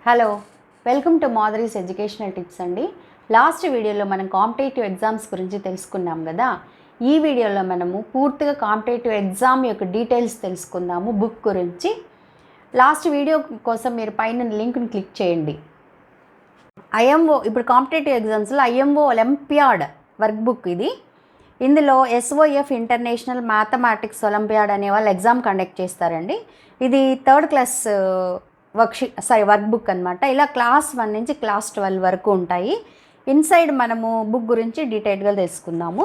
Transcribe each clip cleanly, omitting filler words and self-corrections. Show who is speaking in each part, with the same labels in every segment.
Speaker 1: Hello, welcome to Madhuri's educational tips అండి. Last వీడియోలో మనం కాంపిటేటివ్ ఎగ్జామ్స్ గురించి తెలుసుకున్నాం కదా. ఈ వీడియోలో మనము పూర్తిగా కాంపిటేటివ్ ఎగ్జామ్ యొక్క డీటెయిల్స్ తెలుసుకుందాము బుక్ గురించి. లాస్ట్ వీడియో కోసం మీరు పైన లింక్ని క్లిక్ చేయండి. ఐఎంఓ ఇప్పుడు కాంపిటేటివ్ ఎగ్జామ్స్లో ఐఎంఓ ఒలింపియాడ్ వర్క్ బుక్ ఇది. ఇందులో SOF ఇంటర్నేషనల్ మ్యాథమెటిక్స్ ఒలింపియాడ్ అనే వాళ్ళు ఎగ్జామ్ కండక్ట్ చేస్తారండి. ఇది థర్డ్ క్లాస్ వర్క్ బుక్ అనమాట. ఇలా క్లాస్ 1 నుంచి క్లాస్ 12 వరకు ఉంటాయి. ఇన్సైడ్ మనము బుక్ గురించి డీటెయిల్గా తెలుసుకుందాము.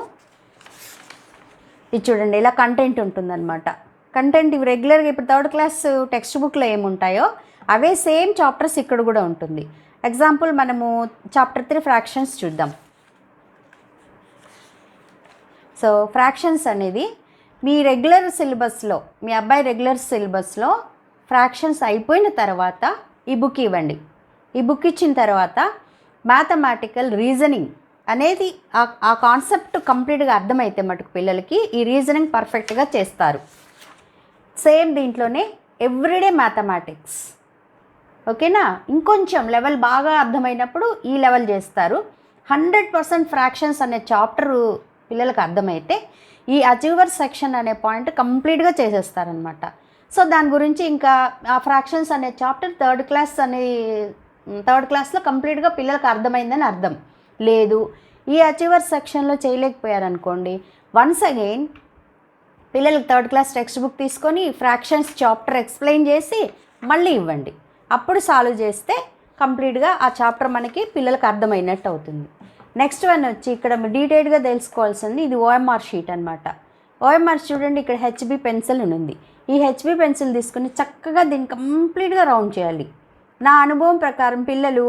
Speaker 1: ఇది చూడండి, ఇలా కంటెంట్ ఉంటుందన్నమాట. కంటెంట్ ఇవి రెగ్యులర్గా ఇప్పుడు థర్డ్ క్లాస్ టెక్స్ట్ బుక్లో ఏముంటాయో అవే సేమ్ చాప్టర్స్ ఇక్కడ కూడా ఉంటుంది. ఎగ్జాంపుల్ మనము చాప్టర్ 3 ఫ్రాక్షన్స్ చూద్దాం. సో ఫ్రాక్షన్స్ అనేది మీ రెగ్యులర్ సిలబస్లో, మీ అబ్బాయి రెగ్యులర్ సిలబస్లో ఫ్రాక్షన్స్ అయిపోయిన తర్వాత ఈ బుక్ ఇవ్వండి. ఈ బుక్ ఇచ్చిన తర్వాత మ్యాథమెటికల్ రీజనింగ్ అనేది ఆ కాన్సెప్ట్ కంప్లీట్గా అర్థమైతే మటుకు పిల్లలకి ఈ రీజనింగ్ పర్ఫెక్ట్గా చేస్తారు. సేమ్ దీంట్లోనే ఎవ్రీడే మ్యాథమెటిక్స్, ఓకేనా. ఇంకొంచెం లెవెల్ బాగా అర్థమైనప్పుడు ఈ లెవెల్ చేస్తారు. 100% ఫ్రాక్షన్స్ అనే చాప్టరు పిల్లలకు అర్థమైతే ఈ అచీవర్ సెక్షన్ అనే పాయింట్ కంప్లీట్గా చేసేస్తారనమాట. సో దాని గురించి ఇంకా ఆ ఫ్రాక్షన్స్ అనే చాప్టర్ థర్డ్ క్లాస్లో కంప్లీట్గా పిల్లలకు అర్థమైందని అర్థం లేదు. ఈ అచీవర్ సెక్షన్లో చేయలేకపోయారనుకోండి, వన్స్ అగైన్ పిల్లలకు థర్డ్ క్లాస్ టెక్స్ట్ బుక్ తీసుకొని ఫ్రాక్షన్స్ చాప్టర్ ఎక్స్ప్లెయిన్ చేసి మళ్ళీ ఇవ్వండి. అప్పుడు సాల్వ్ చేస్తే కంప్లీట్గా ఆ చాప్టర్ మనకి పిల్లలకు అర్థమైనట్టు అవుతుంది. నెక్స్ట్ వన్ వచ్చి ఇక్కడ డీటెయిల్గా తెలుసుకోవాల్సింది ఇది OMR షీట్ అనమాట. OMR చూడండి, ఇక్కడ HB పెన్సిల్ ఉంది. ఈ HB పెన్సిల్ తీసుకుని చక్కగా దీన్ని కంప్లీట్గా రౌండ్ చేయాలి. నా అనుభవం ప్రకారం పిల్లలు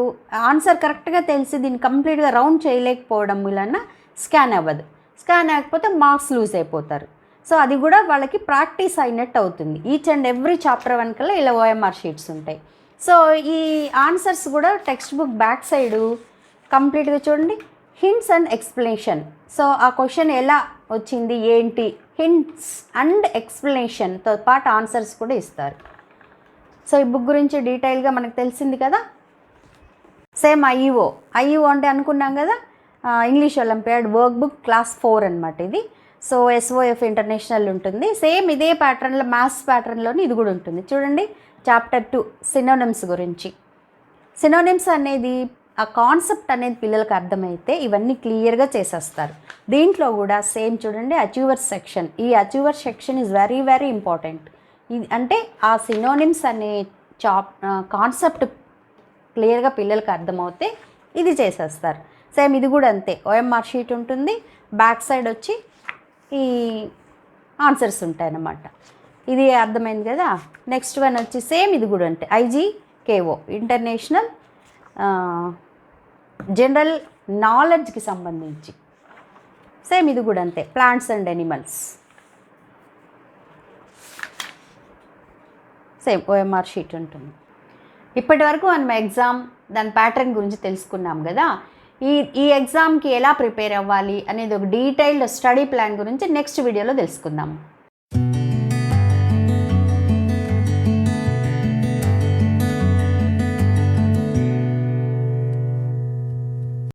Speaker 1: ఆన్సర్ కరెక్ట్గా తెలిసి దీన్ని కంప్లీట్గా రౌండ్ చేయలేకపోవడం వలన స్కాన్ అవ్వదు. స్కాన్ అవ్వకపోతే మార్క్స్ లూజ్ అయిపోతారు. సో అది కూడా వాళ్ళకి ప్రాక్టీస్ అయినట్టు అవుతుంది. ఈచ్ అండ్ ఎవ్రీ చాప్టర్ వెనకాల ఇలా OMR షీట్స్ ఉంటాయి. సో ఈ ఆన్సర్స్ కూడా టెక్స్ట్ బుక్ బ్యాక్ సైడు కంప్లీట్గా చూడండి, హింట్స్ అండ్ ఎక్స్ప్లెనేషన్. సో ఆ క్వశ్చన్ ఎలా వచ్చింది ఏంటి, హింట్స్ అండ్ ఎక్స్ప్లెనేషన్తో పాటు ఆన్సర్స్ కూడా ఇస్తారు. సో ఈ బుక్ గురించి డీటెయిల్గా మనకు తెలిసింది కదా. సేమ్ ఐఈఓ అంటే అనుకున్నాం కదా, English olympiad work book class 4 అనమాట ఇది. సో SOF ఇంటర్నేషనల్ ఉంటుంది. సేమ్ ఇదే ప్యాటర్న్లో మ్యాథ్స్ ప్యాటర్న్లోని ఇది కూడా ఉంటుంది. చూడండి, చాప్టర్ 2 సినోనిమ్స్ గురించి. సినోనిమ్స్ అనేది ఆ కాన్సెప్ట్ అనేది పిల్లలకు అర్థమైతే ఇవన్నీ క్లియర్గా చేసేస్తారు. దీంట్లో కూడా సేమ్ చూడండి, అచీవర్ సెక్షన్. ఈ achiever section is very very important. ఇది అంటే ఆ సినోనిమ్స్ అనే కాన్సెప్ట్ క్లియర్గా పిల్లలకు అర్థమవుతే ఇది చేసేస్తారు. సేమ్ ఇది కూడా అంతే, OMR షీట్ ఉంటుంది. బ్యాక్ సైడ్ వచ్చి ఈ ఆన్సర్స్ ఉంటాయన్నమాట. ఇది అర్థమైంది కదా. నెక్స్ట్ వన్ వచ్చి సేమ్ ఇది కూడా అంటే IGKO ఇంటర్నేషనల్ జనరల్ నాలెడ్జ్కి సంబంధించి. సేమ్ ఇది కూడా అంతే, plants and animals. Same OMR sheet ఉంటుంది. ఇప్పటి వరకు మనం ఎగ్జామ్ దాని ప్యాటర్న్ గురించి తెలుసుకున్నాం కదా. ఈ ఎగ్జామ్కి ఎలా ప్రిపేర్ అవ్వాలి అనేది ఒక డీటెయిల్డ్ స్టడీ ప్లాన్ గురించి నెక్స్ట్ వీడియోలో తెలుసుకుందాము.